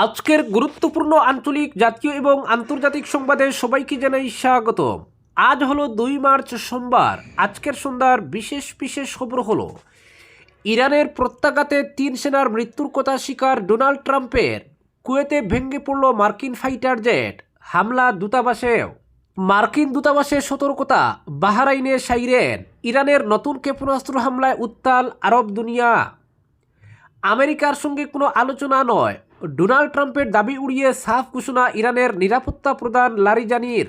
আজকের গুরুত্বপূর্ণ আঞ্চলিক জাতীয় এবং আন্তর্জাতিক সংবাদে সবাইকে জানাই স্বাগত। আজ হলো 2 মার্চ সোমবার। আজকের সন্ধ্যার বিশেষ বিশেষ খবর হলো ইরানের প্রত্যাঘাতে 3 সেনার মৃত্যুর কথা স্বীকার ডোনাল্ড ট্রাম্পের, কুয়েতে ভেঙে পড়ল মার্কিন ফাইটার জেট, হামলা দূতাবাসেও, মার্কিন দূতাবাসের সতর্কতা, বাহরাইনে সাইরেন, ইরানের নতুন ক্ষেপণাস্ত্র হামলায় উত্তাল আরব দুনিয়া। আমেরিকার সঙ্গে কোনো আলোচনা নয়, ডোনাল্ড ট্রাম্পের দাবি উড়িয়ে সাফ ঘোষণা ইরানের নিরাপত্তা প্রধান লারিজানির।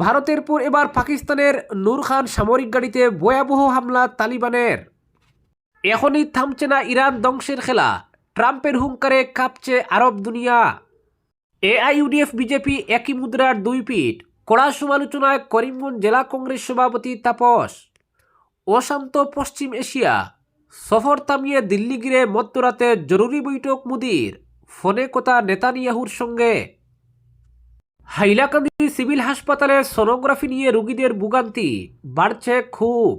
ভারতের পর এবার পাকিস্তানের নূর খান সামরিক গাড়িতে ভয়াবহ হামলা তালিবানের। এখনই থামছে না ইরান ধ্বংসের খেলা, ট্রাম্পের হুঙ্কারে কাঁপছে আরব দুনিয়া। এআইইউডিএফ বিজেপি একই মুদ্রার দুই পিঠ, কড়া সমালোচনায় করিমগঞ্জ জেলা কংগ্রেস সভাপতি তাপস। অশান্ত পশ্চিম এশিয়া, সফর থামিয়ে দিল্লি গিরে মধ্যরাতে জরুরি বৈঠক মোদির, ফোনে কথা নেতানিয়াহুর সঙ্গে। হাইলাকান্দি সিভিল হাসপাতালে সোনোগ্রাফি নিয়ে রোগীদের ভোগান্তি, বাড়ছে খুব।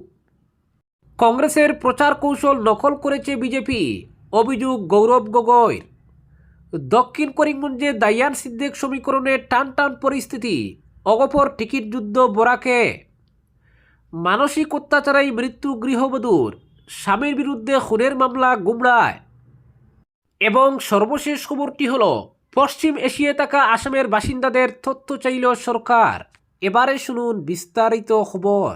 কংগ্রেসের প্রচার কৌশল নকল করেছে বিজেপি, অভিযোগ গৌরব গগৈর। দক্ষিণ করিমগঞ্জে দাইয়ান সিদ্দিক সমীকরণে টান টান পরিস্থিতি, অগপর টিকিট যুদ্ধ বরাকে। মানসিক অত্যাচারেই মৃত্যু গৃহবধূর, স্বামীর বিরুদ্ধে খুনের মামলা গুমরায়। এবং সর্বশেষ খবরটি হল পশ্চিম এশিয়ায় থাকা আসামের বাসিন্দাদের তথ্য চাইল সরকার। এবারে শুনুন বিস্তারিত খবর।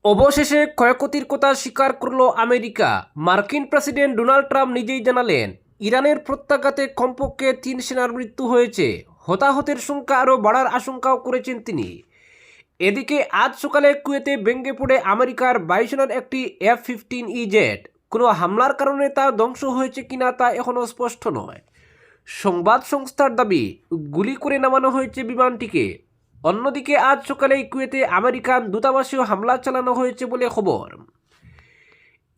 অবশেষে ক্ষয়ক্ষতির কথা স্বীকার করল আমেরিকা। মার্কিন প্রেসিডেন্ট ডোনাল্ড ট্রাম্প নিজেই জানালেন ইরানের প্রত্যাঘাতে কমপক্ষে 3 সেনার মৃত্যু হয়েছে, হতাহতের সংখ্যা আরও বাড়ার আশঙ্কাও করেছেন তিনি। এদিকে আজ সকালে কুয়েতে ভেঙে পড়ে আমেরিকার বায়ুসেনার একটি F-15E জেট। কোনো হামলার কারণে তা ধ্বংস হয়েছে কিনা তা এখনও স্পষ্ট নয়। সংবাদ সংস্থার দাবি, গুলি করে নামানো হয়েছে বিমানটিকে। অন্যদিকে আজ সকালেই কুয়েতে আমেরিকান দূতাবাসেও হামলা চালানো হয়েছে বলে খবর।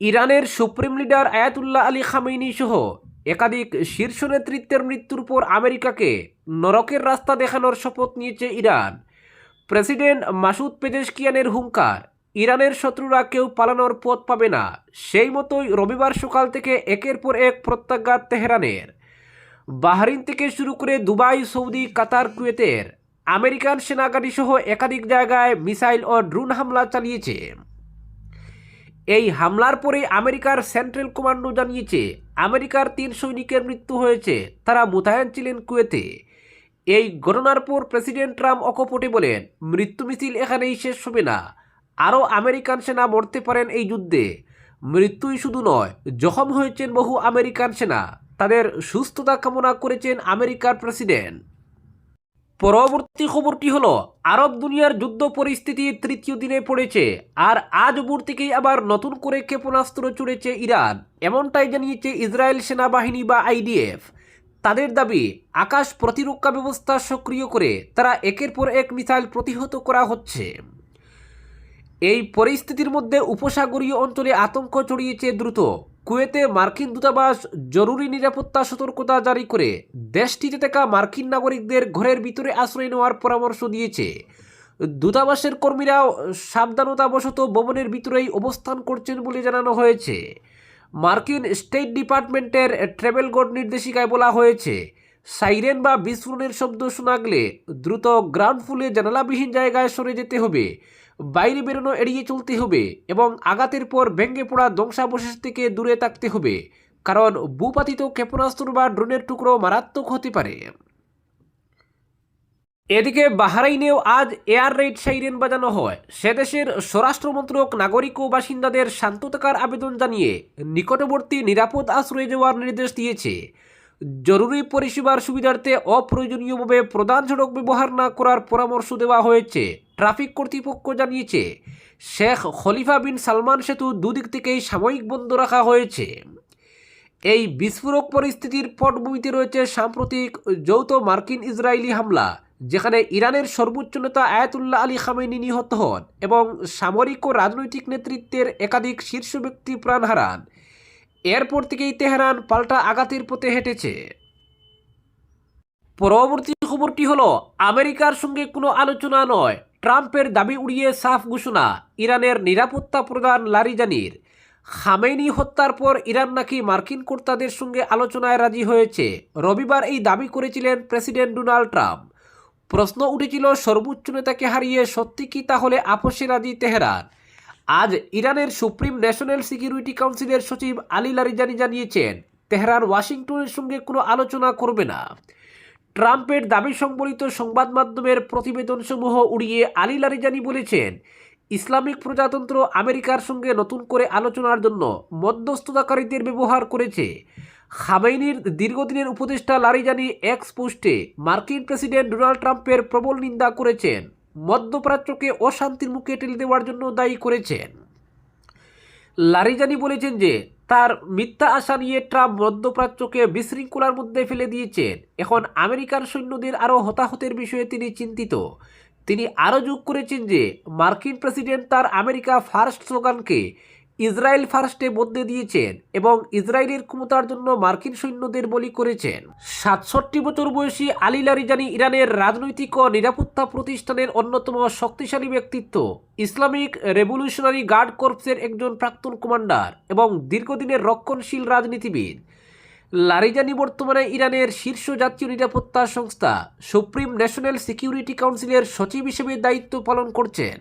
ইরানের supreme leader Ayatollah Ali Khamenei সহ একাধিক শীর্ষ নেতৃত্বের মৃত্যুর পর আমেরিকাকে নরকের রাস্তা দেখানোর শপথ নিয়েছে ইরান। প্রেসিডেন্ট মাসুদ পেজেশকিয়ানের হুঙ্কার, ইরানের শত্রুরা কেউ পালানোর পথ পাবে না। সেই মতোই রবিবার সকাল থেকে একের পর এক প্রত্যাঘাত তেহরানের। বাহরিন থেকে শুরু করে দুবাই, সৌদি, কাতার, কুয়েতের আমেরিকান সেনাগাড়ি সহ একাধিক জায়গায় মিসাইল ও ড্রোন হামলা চালিয়েছে। এই হামলার পরে আমেরিকার সেন্ট্রাল কমান্ডো জানিয়েছে আমেরিকার 3 সৈনিকের মৃত্যু হয়েছে, তারা মোতায়েন ছিলেন কুয়েতে। এই ঘটনার পর প্রেসিডেন্ট ট্রাম্প অকপটে বলেন, মৃত্যু মিছিল এখানেই শেষ হবে না, আরও আমেরিকান সেনা মরতে পারেন এই যুদ্ধে। মৃত্যুই শুধু নয়, জখম হয়েছেন বহু আমেরিকান সেনা, তাদের সুস্থতা কামনা করেছেন আমেরিকার প্রেসিডেন্ট। পরবর্তী খবরটি হলো আরব দুনিয়ার যুদ্ধ পরিস্থিতি তৃতীয় দিনে পড়েছে, আর আজ ভোর থেকেই আবার নতুন করে ক্ষেপণাস্ত্র ছুড়েছে ইরান। এমনটাই জানিয়েছে ইসরায়েল সেনাবাহিনী বা আইডিএফ। তাদের দাবি, আকাশ প্রতিরক্ষা ব্যবস্থা সক্রিয় করে তারা একের পর এক মিসাইল প্রতিহত করা হচ্ছে। এই পরিস্থিতির মধ্যে উপসাগরীয় অঞ্চলে আতঙ্ক ছড়িয়েছে দ্রুত। কুয়েতে মার্কিন দূতাবাস জরুরি নিরাপত্তা সতর্কতা জারি করে দেশটিতে থাকা মার্কিন নাগরিকদের ঘরের ভিতরে আশ্রয় নেওয়ার পরামর্শ দিয়েছে। দূতাবাসের কর্মীরাও সাবধানতাবশত ভবনের ভিতরেই অবস্থান করছেন বলে জানানো হয়েছে। মার্কিন স্টেট ডিপার্টমেন্টের ট্রাভেল গাইড নির্দেশিকায় বলা হয়েছে, সাইরেন বা বিস্ফোরণের শব্দ শোনা গেলে দ্রুত গ্রাউন্ড ফ্লোরে জানালাবিহীন জায়গায় সরে যেতে হবে, বাইরে বেরোনো এড়িয়ে চলতে হবে এবং আঘাতের পর ভেঙে পড়া ধ্বংসাবশেষ থেকে দূরে থাকতে হবে, কারণ ভূপাতিত ক্ষেপণাস্ত্র বা ড্রোনের টুকরো মারাত্মক হতে পারে। এদিকে বাহরাইনেও আজ এয়ার রেড সাইরেন বাজানো হয়। সে দেশের স্বরাষ্ট্রমন্ত্রক নাগরিক ও বাসিন্দাদের শান্ত থাকার আবেদন জানিয়ে নিকটবর্তী নিরাপদ আশ্রয়ে যাওয়ার নির্দেশ দিয়েছে। জরুরি পরিষেবার সুবিধার্থে অপ্রয়োজনীয়ভাবে প্রধান সড়ক ব্যবহার না করার পরামর্শ দেওয়া হয়েছে। ট্রাফিক কর্তৃপক্ষ জানিয়েছে শেখ খলিফা বিন সালমান সেতু দুদিক থেকেই সাময়িক বন্ধ রাখা হয়েছে। এই বিস্ফোরক পরিস্থিতির পটভূমিতে রয়েছে সাম্প্রতিক যৌথ মার্কিন ইসরায়েলি হামলা, যেখানে ইরানের সর্বোচ্চ নেতা আয়াতুল্লাহ আলী খামেনি নিহত হন এবং সামরিক ও রাজনৈতিক নেতৃত্বের একাধিক শীর্ষ ব্যক্তি প্রাণ হারান। এরপর থেকেই তেহরান পাল্টা আঘাতের পথে হেঁটেছে। পরবর্তী খবরটি হলো আমেরিকার সঙ্গে কোনো আলোচনা নয়, ট্রাম্পের দাবি উড়িয়ে সাফ ঘোষণা ইরানের নিরাপত্তা প্রধান লারিজানির। খামেনি হত্যার পর ইরান নাকি মার্কিন কর্তাদের সঙ্গে আলোচনায় রাজি হয়েছে। রবিবার এই দাবি করেছিলেন প্রেসিডেন্ট ডোনাল্ড ট্রাম্প। প্রশ্ন উঠেছিল, সর্বোচ্চ নেতাকে হারিয়ে সত্যি কি তাহলে আপোষে রাজি তেহরান? আজ ইরানের সুপ্রিম ন্যাশনাল সিকিউরিটি কাউন্সিলের সচিব আলী লারিজানি জানিয়েছেন, তেহরান ওয়াশিংটনের সঙ্গে কোনো আলোচনা করবে না। ট্রাম্পের দাবি সংবলিত সংবাদ মাধ্যমের প্রতিবেদনসমূহ উড়িয়ে আলী লারিজানি বলেছেন, ইসলামিক প্রজাতন্ত্র আমেরিকার সঙ্গে নতুন করে আলোচনার জন্য মধ্যস্থতাকারীদের ব্যবহার করেছে। খামেনির দীর্ঘদিনের উপদেষ্টা লারিজানি এক্স পোস্টে মার্কিন প্রেসিডেন্ট ডোনাল্ড ট্রাম্পের প্রবল নিন্দা করেছেন, মধ্যপ্রাচ্যকে অশান্তির মুখে ঠেলে দেওয়ার জন্য দায়ী করেছেন। লারিজানি বলেছেন যে তার মিথ্যা আশা নিয়ে ট্রাম্প মধ্যপ্রাচ্যকে বিশৃঙ্খলার মধ্যে ফেলে দিয়েছেন। এখন আমেরিকার সৈন্যদের আরও হতাহতের বিষয়ে তিনি চিন্তিত। তিনি আরও যোগ করেছেন যে মার্কিন প্রেসিডেন্ট তার আমেরিকা ফার্স্ট স্লোগানকে ইসরায়েল ফার্স্টে বদলে দিয়েছেন এবং ইসরায়েলের ক্ষমতার জন্য মার্কিন সৈন্যদের বলি করেছেন। ৬৭ বছর বয়সী আলী লারিজানি ইরানের রাজনৈতিক ও নিরাপত্তা প্রতিষ্ঠানের অন্যতম শক্তিশালী ব্যক্তিত্ব, ইসলামিক রেভলিউশনারি গার্ড কর্পসের একজন প্রাক্তন কমান্ডার এবং দীর্ঘদিনের রক্ষণশীল রাজনীতিবিদ। লারিজানি বর্তমানে ইরানের শীর্ষ জাতীয় নিরাপত্তা সংস্থা সুপ্রিম ন্যাশনাল সিকিউরিটি কাউন্সিলের সচিব হিসেবে দায়িত্ব পালন করছেন।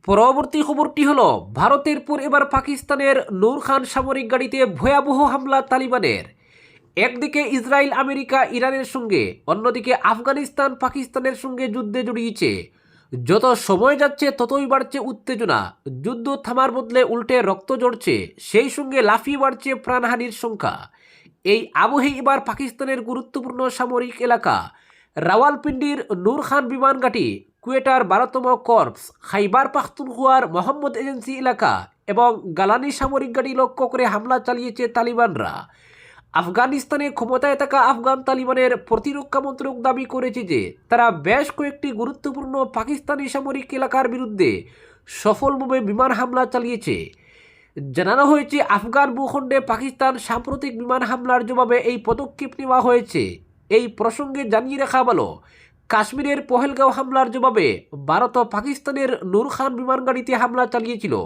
পরবর্তী খবরটি হলো, ভারতের পর এবার পাকিস্তানের নূর খান সামরিক গাড়িতে ভয়াবহ হামলা তালিবানের। একদিকে ইসরায়েল আমেরিকা ইরানের সঙ্গে, অন্যদিকে আফগানিস্তান পাকিস্তানের সঙ্গে যুদ্ধে জড়িয়েছে। যত সময় যাচ্ছে ততই বাড়ছে উত্তেজনা। যুদ্ধ থামার বদলে উল্টে রক্ত ঝরছে, সেই সঙ্গে লাফিয়ে বাড়ছে প্রাণহানির সংখ্যা। এই আবহেই এবার পাকিস্তানের গুরুত্বপূর্ণ সামরিক এলাকা রাওয়ালপিন্ডির নূর খান বিমান ঘাঁটি, কুয়েটার 12তম কর্পস, খাইবার পাখতুনখোয়ার মোহাম্মদ এজেন্সি এলাকা এবং গালানি সামরিক ঘাঁটি লক্ষ্য করে হামলা চালিয়েছে তালিবানরা। আফগানিস্তানে ক্ষমতায় থাকা আফগান তালিবানের প্রতিরক্ষা মন্ত্রক দাবি করেছে যে তারা বেশ কয়েকটি গুরুত্বপূর্ণ পাকিস্তানি সামরিক এলাকার বিরুদ্ধে সফলভাবে বিমান হামলা চালিয়েছে। জানানো হয়েছে, আফগান ভূখণ্ডে পাকিস্তান সাম্প্রতিক বিমান হামলার জবাবে এই পদক্ষেপ নেওয়া হয়েছে। এই প্রসঙ্গে জানিয়ে রাখা ভালো, কাশ্মীরের পহেলগাঁও হামলার জবাবে ভারত পাকিস্তানের নূর খান বিমান গাড়িতে হামলা চালিয়েছিল।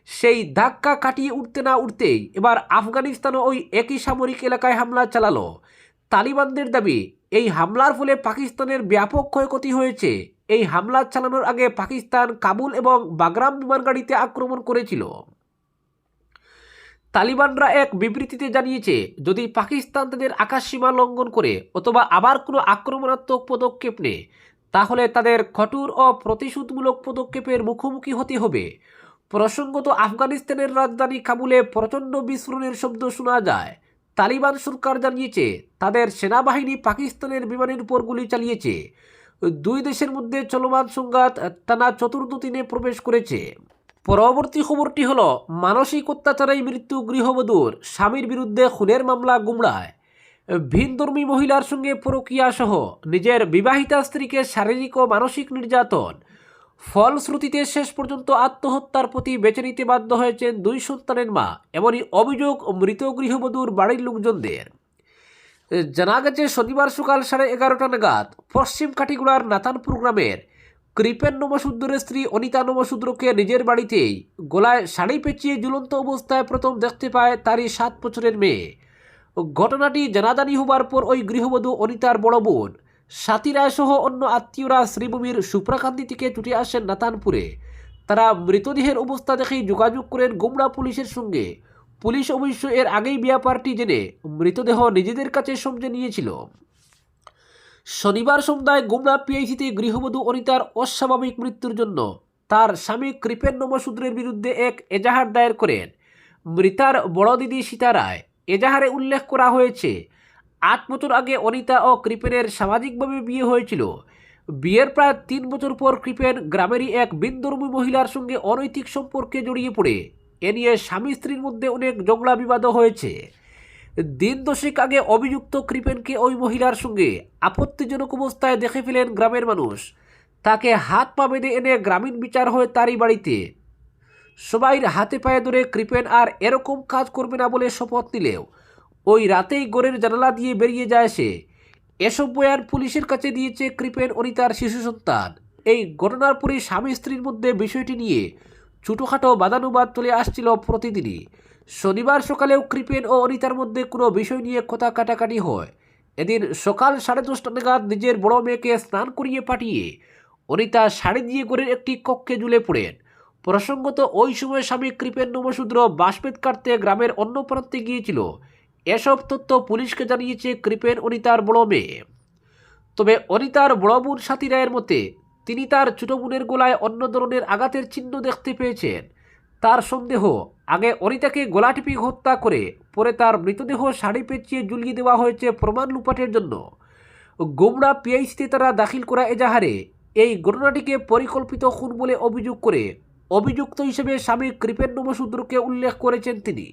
সেই ধাক্কা কাটিয়ে উঠতে না উঠতেই এবার আফগানিস্তানও ওই একই সামরিক এলাকায় হামলা চালালো। তালিবানদের দাবি, এই হামলার ফলে পাকিস্তানের ব্যাপক ক্ষয়ক্ষতি হয়েছে। এই হামলা চালানোর আগে পাকিস্তান কাবুল এবং বাগরাম বিমান গাড়িতে আক্রমণ করেছিল। তালিবানরা এক বিবৃতিতে জানিয়েছে, যদি পাকিস্তান তাদের আকাশসীমা লঙ্ঘন করে অথবা আবার কোনো আক্রমণাত্মক পদক্ষেপ নেয়, তাহলে তাদের কঠোর ও প্রতিশোধমূলক পদক্ষেপের মুখোমুখি হতে হবে। প্রসঙ্গত, আফগানিস্তানের রাজধানী কাবুলে প্রচণ্ড বিস্ফোরণের শব্দ শোনা যায়। তালিবান সরকার জানিয়েছে, তাদের সেনাবাহিনী পাকিস্তানের বিমানের উপর গুলি চালিয়েছে। দুই দেশের মধ্যে চলমান সংঘাত টানা চতুর্থ দিনে প্রবেশ করেছে। পরবর্তী খবরটি হলো, মানসিক অত্যাচারেই মৃত্যু গৃহবধূর, স্বামীর বিরুদ্ধে খুনের মামলা গুমরায়। ভিনধর্মী মহিলার সঙ্গে পরকীয়া সহ নিজের বিবাহিতা স্ত্রীকে শারীরিক ও মানসিক নির্যাতন, ফলশ্রুতিতে শেষ পর্যন্ত আত্মহত্যার প্রতি বেছে নিতে বাধ্য হয়েছেন দুই সন্তানের মা। এমনই অভিযোগ মৃত গৃহবধূর বাড়ির লোকজনদের। জানা গেছে, শনিবার সকাল 11:30 নাগাদ পশ্চিম কাটিগুড়ার নাতানপুর গ্রামের কৃপেন নমশূদ্রের স্ত্রী অনিতা নমশূদ্রকে নিজের বাড়িতেই গলায় শাড়ি পেঁচিয়ে ঝুলন্ত অবস্থায় প্রথম দেখতে পায় তারই 7 বছরের মেয়ে। ঘটনাটি জানাজানি হবার পর ওই গৃহবধূ অনিতার বড় বোন স্বাতী রায় সহ অন্য আত্মীয়রা শ্রীভূমির সুপ্রাকান্তি থেকে ছুটে আসেন নাতানপুরে। তারা মৃতদেহের অবস্থা দেখেই যোগাযোগ করেন গুমরা পুলিশের সঙ্গে। পুলিশ অবশ্য এর আগেই ব্যাপারটি জেনে মৃতদেহ নিজেদের কাছে সমঝে নিয়েছিল। শনিবার সন্ধ্যায় গুমরা পিআইসিতে গৃহবধূ অনিতার অস্বাভাবিক মৃত্যুর জন্য তার স্বামী কৃপেন নমশূদ্রের বিরুদ্ধে এক এজাহার দায়ের করেন মৃতার বড় দিদি সীতা রায়। এজাহারে উল্লেখ করা হয়েছে, 8 বছর আগে অনিতা ও কৃপেনের সামাজিকভাবে বিয়ে হয়েছিল। বিয়ের প্রায় 3 বছর পর কৃপেন গ্রামেরই এক ভিনধর্মী মহিলার সঙ্গে অনৈতিক সম্পর্কে জড়িয়ে পড়ে। এ নিয়ে স্বামী স্ত্রীর মধ্যে অনেক ঝগড়া বিবাদও হয়েছে। দিন দশেক আগে অভিযুক্ত কৃপেনকে ওই মহিলার সঙ্গে আপত্তিজনক অবস্থায় দেখে ফেলেন গ্রামের মানুষ। তাকে হাত পা বেঁধে এনে গ্রামীণ বিচার হয় তারই বাড়িতে। সবাই হাতে পায়ে ধরে কৃপেন আর এরকম কাজ করবে না বলে শপথ নিলেও ওই রাতেই ঘরের জানালা দিয়ে বেরিয়ে যায় সে। এসব বয়ান পুলিশের কাছে দিয়েছে কৃপেন অনিতার শিশু সন্তান। এই ঘটনার পরে স্বামী স্ত্রীর মধ্যে বিষয়টি নিয়ে ছোটোখাটো বাদানুবাদ চলে আসছিল প্রতিদিনই। শনিবার সকালেও কৃপেন ও অনিতার মধ্যে কোনো বিষয় নিয়ে কথা কাটাকাটি হয়। এদিন সকাল 10:30 নাগাদ নিজের বড় মেয়েকে স্নান করিয়ে পাঠিয়ে অনিতা শাড়ি দিয়ে ঘরের একটি কক্ষে ঝুলে পড়েন। প্রসঙ্গত ওই সময় স্বামী কৃপেন নমশূদ্র বাঁশবেত কাটতে গ্রামের অন্য প্রান্তে গিয়েছিল। এসব তথ্য পুলিশকে জানিয়েছে কৃপেন অনিতার বড় মেয়ে। তবে অনিতার বড় বোন সাথী রায়ের মতে তিনি তার ছোট বোনের গলায় অন্য ধরনের আঘাতের চিহ্ন দেখতে পেয়েছেন। তার সন্দেহ, আগে অনিতাকে গলা টিপে হত্যা করে পরে তার মৃতদেহ শাড়ি পেঁচিয়ে ঝুলিয়ে দেওয়া হয়েছে প্রমাণ লুপাটের জন্য। গোমড়া পিআইসিতে তারা দাখিল করা এজাহারে এই ঘটনাটিকে পরিকল্পিত খুন বলে অভিযোগ করে অভিযুক্ত হিসেবে স্বামী কৃপেন নমশূদ্রকে উল্লেখ করেছেন তিনি।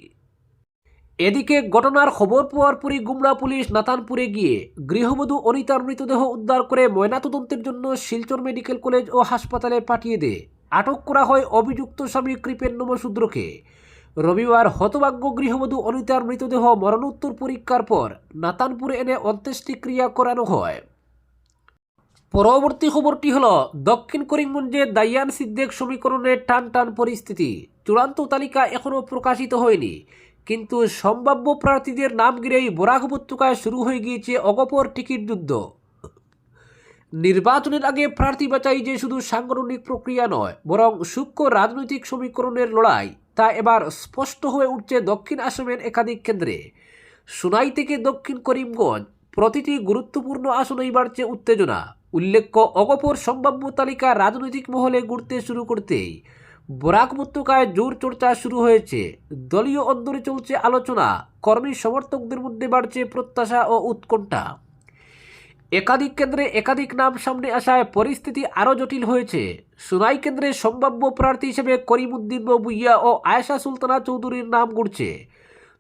এদিকে ঘটনার খবর পাওয়ার পরই গুমরা পুলিশ নাতানপুরে গিয়ে গৃহবধূ অনিতার মৃতদেহ উদ্ধার করে ময়নাতদন্তের জন্য শিলচর মেডিকেল কলেজ ও হাসপাতালে পাঠিয়ে দেয়। আটক করা হয় অভিযুক্ত স্বামী কৃপেন নমশূদ্রকে। রবিবার হতভাগ্য গৃহবধূ অনিতার মৃতদেহ মরণোত্তর পরীক্ষার পর নাতানপুরে এনে অন্ত্যেষ্টিক্রিয়া করানো হয়। পরবর্তী খবরটি হল দক্ষিণ করিমগঞ্জে দাইয়ান সিদ্দিক সমীকরণের টান টান পরিস্থিতি। চূড়ান্ত তালিকা এখনও প্রকাশিত হয়নি, কিন্তু সম্ভাব্য প্রার্থীদের নাম ঘিরেই বরাক উপত্যকায় শুরু হয়ে গিয়েছে অগপর টিকিট যুদ্ধ। নির্বাচনের আগে প্রার্থী বাছাই যে শুধু সাংগঠনিক প্রক্রিয়া নয়, বরং সূক্ষ্ম রাজনৈতিক সমীকরণের লড়াই, তা এবার স্পষ্ট হয়ে উঠছে দক্ষিণ আসামের একাধিক কেন্দ্রে। সোনাই থেকে দক্ষিণ করিমগঞ্জ, প্রতিটি গুরুত্বপূর্ণ আসনেই বাড়ছে উত্তেজনা। উল্লেখ্য, অগপর সম্ভাব্য তালিকা রাজনৈতিক মহলে ঘুরতে শুরু করতেই বরাক উপত্যকায় জোর চর্চা শুরু হয়েছে। দলীয় অন্দরে চলছে আলোচনা, কর্মী সমর্থকদের মধ্যে বাড়ছে প্রত্যাশা ও উৎকণ্ঠা। একাধিক কেন্দ্রে একাধিক নাম সামনে আসায় পরিস্থিতি আরও জটিল হয়েছে। সোনাই কেন্দ্রে সম্ভাব্য প্রার্থী হিসেবে করিমউদ্দিন ভুইয়া ও আয়েশা সুলতানা চৌধুরীর নাম ঘুরছে।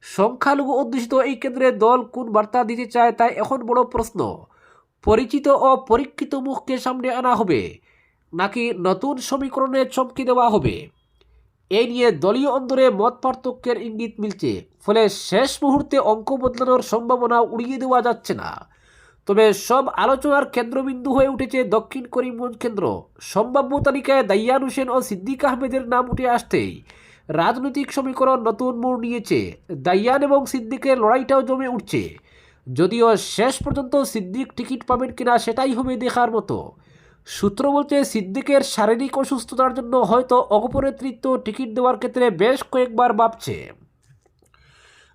সংখ্যালঘু অধ্যুষিত এই কেন্দ্রে দল কোন বার্তা দিতে চায় তা এখন বড় প্রশ্ন। পরিচিত ও পরীক্ষিত মুখকে সামনে আনা হবে, নাকি নতুন সমীকরণে চমকে দেওয়া হবে, এই নিয়ে দলীয় অন্দরে মত পার্থক্যের ইঙ্গিত মিলছে। ফলে শেষ মুহূর্তে অঙ্ক বদলানোর সম্ভাবনা উড়িয়ে দেওয়া যাচ্ছে না। তবে সব আলোচনার কেন্দ্রবিন্দু হয়ে উঠেছে দক্ষিণ করিমগঞ্জ কেন্দ্র। সম্ভাব্য তালিকায় দাইয়ান হোসেন ও সিদ্দিক আহমেদের নাম উঠে আসতেই রাজনৈতিক সমীকরণ নতুন মোড় নিয়েছে। দাইয়ান এবং সিদ্দিকের লড়াইটাও জমে উঠছে। যদিও শেষ পর্যন্ত সিদ্দিক টিকিট পাবেন কিনা সেটাই হবে দেখার মতো। সূত্র বলছে, সিদ্দিকের শারীরিক অসুস্থতার জন্য হয়তো অগপ নেতৃত্ব টিকিট দেওয়ার ক্ষেত্রে বেশ কয়েকবার ভাবছে।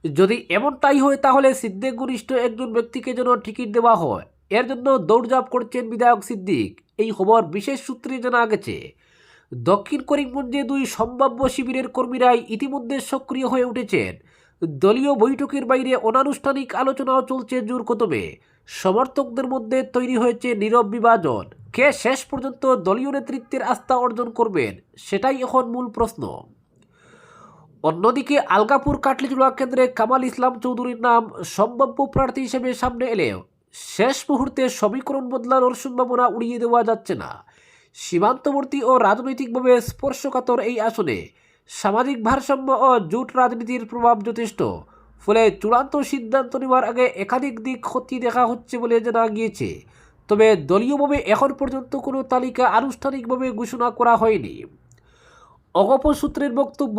যদি এমনটাই হয় তাহলে সিদ্দিক ঘনিষ্ঠ একজন ব্যক্তিকে যেন টিকিট দেওয়া হয়, এর জন্য দৌড়ঝাঁপ করছেন বিধায়ক সিদ্দিক। এই খবর বিশেষ সূত্রে জানা গেছে। দক্ষিণ করিমগঞ্জে দুই সম্ভাব্য শিবিরের কর্মীরাই ইতিমধ্যে সক্রিয় হয়ে উঠেছেন। দলীয় বৈঠকের বাইরে অনানুষ্ঠানিক আলোচনাও চলছে জোর কদমে। সমর্থকদের মধ্যে তৈরি হয়েছে নীরব বিভাজন। কে শেষ পর্যন্ত দলীয় নেতৃত্বের আস্থা অর্জন করবেন, সেটাই এখন মূল প্রশ্ন। অন্যদিকে আলগাপুর কাটলিজোড়া কেন্দ্রে কামাল ইসলাম চৌধুরীর নাম সম্ভাব্য প্রার্থী হিসেবে সামনে এলেও শেষ মুহূর্তে সমীকরণ বদলানোর সম্ভাবনা উড়িয়ে দেওয়া যাচ্ছে না। সীমান্তবর্তী ও রাজনৈতিকভাবে স্পর্শকাতর এই আসনে সামাজিক ভারসাম্য ও জোট রাজনীতির প্রভাব যথেষ্ট। ফলে চূড়ান্ত সিদ্ধান্ত নেওয়ার আগে একাধিক দিক খতিয়ে দেখা হচ্ছে বলে জানা গিয়েছে। তবে দলীয়ভাবে এখন পর্যন্ত কোনো তালিকা আনুষ্ঠানিকভাবে ঘোষণা করা হয়নি। অগপ সূত্রের বক্তব্য,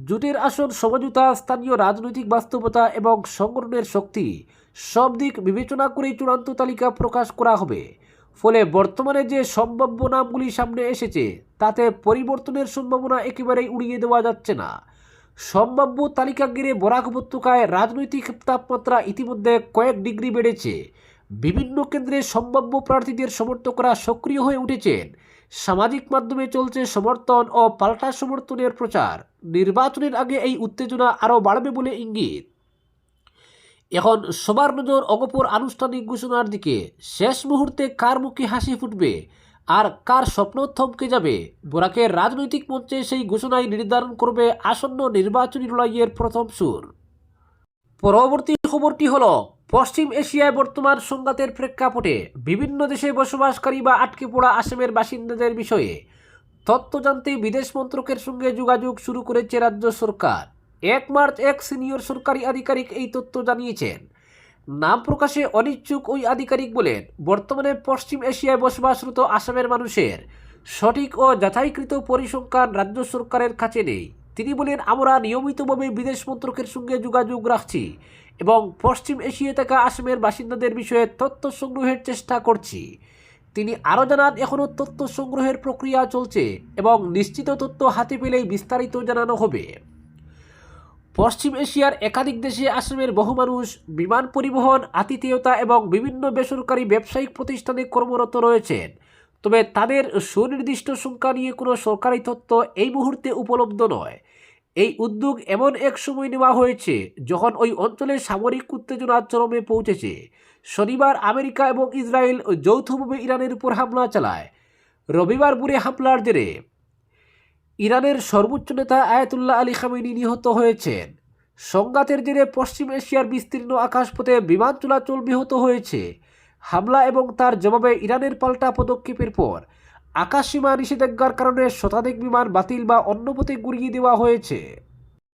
জোটের আসন সমঝোতা, স্থানীয় রাজনৈতিক বাস্তবতা এবং সংগঠনের শক্তি সব দিক বিবেচনা করেই চূড়ান্ত তালিকা প্রকাশ করা হবে। ফলে বর্তমানে যে সম্ভাব্য নামগুলি সামনে এসেছে তাতে পরিবর্তনের সম্ভাবনা একেবারেই উড়িয়ে দেওয়া যাচ্ছে না। সম্ভাব্য তালিকা ঘিরে বরাক উপত্যকায় রাজনৈতিক তাপমাত্রা ইতিমধ্যে কয়েক ডিগ্রি বেড়েছে। বিভিন্ন কেন্দ্রে সম্ভাব্য প্রার্থীদের সমর্থকরা সক্রিয় হয়ে উঠেছেন। সামাজিক মাধ্যমে চলছে সমর্থন ও পাল্টা সমর্থনের প্রচার। নির্বাচনের আগে এই উত্তেজনা আরও বাড়বে বলে ইঙ্গিত। এখন সবার নজর অগপর আনুষ্ঠানিক ঘোষণার দিকে। শেষ মুহূর্তে কার মুখে হাসি ফুটবে আর কার স্বপ্ন থমকে যাবে, বরাকের রাজনৈতিক মঞ্চে সেই ঘোষণায় নির্ধারণ করবে আসন্ন নির্বাচনী লড়াইয়ের প্রথম সুর। পরবর্তী খবরটি হলো, পশ্চিম এশিয়ায় বর্তমান সংঘাতের প্রেক্ষাপটে বিভিন্ন দেশে বসবাসকারী বা আটকে পড়া আসামের বাসিন্দাদের বিষয়ে তথ্য জানতে বিদেশ মন্ত্রকের সঙ্গে যোগাযোগ শুরু করেছে রাজ্য সরকার। 1 মার্চ এক সিনিয়র সরকারি আধিকারিক এই তথ্য জানিয়েছেন। নাম প্রকাশে অনিচ্ছুক ওই আধিকারিক বলেন, বর্তমানে পশ্চিম এশিয়ায় বসবাসরত আসামের মানুষের সঠিক ও যাচাইকৃত পরিসংখ্যান রাজ্য সরকারের কাছে নেই। তিনি বলেন, আমরা নিয়মিতভাবে বিদেশ মন্ত্রকের সঙ্গে যোগাযোগ রাখছি এবং পশ্চিম এশিয়ায় থাকা আসামের বাসিন্দাদের বিষয়ে তথ্য সংগ্রহের চেষ্টা করছি। তিনি আরও জানান, এখনও তথ্য সংগ্রহের প্রক্রিয়া চলছে এবং নিশ্চিত তথ্য হাতে পেলেই বিস্তারিত জানানো হবে। পশ্চিম এশিয়ার একাধিক দেশে আসামের বহু মানুষ বিমান পরিবহন, আতিথেয়তা এবং বিভিন্ন বেসরকারি ব্যবসায়িক প্রতিষ্ঠানে কর্মরত রয়েছেন, তবে তাদের সুনির্দিষ্ট সংখ্যা নিয়ে কোনো সরকারি তথ্য এই মুহূর্তে উপলব্ধ নয়। এই উদ্যোগ এমন এক সময় নেওয়া হয়েছে যখন ওই অঞ্চলে সামরিক উত্তেজনা চরমে পৌঁছেছে। শনিবার আমেরিকা এবং ইসরায়েল যৌথভাবে ইরানের উপর হামলা চালায়। রবিবার ভোরে হামলার জেরে ইরানের সর্বোচ্চ নেতা আয়াতুল্লাহ আলী খামেনি নিহত হয়েছেন। সংঘাতের জেরে পশ্চিম এশিয়ার বিস্তীর্ণ আকাশপথে বিমান চলাচল ব্যাহত হয়েছে। হামলা এবং তার জবাবে ইরানের পাল্টা পদক্ষেপের পর আকাশসীমা নিষেধাজ্ঞার কারণে শতাধিক বিমান বাতিল বা অন্য পথে ঘুরিয়ে দেওয়া হয়েছে।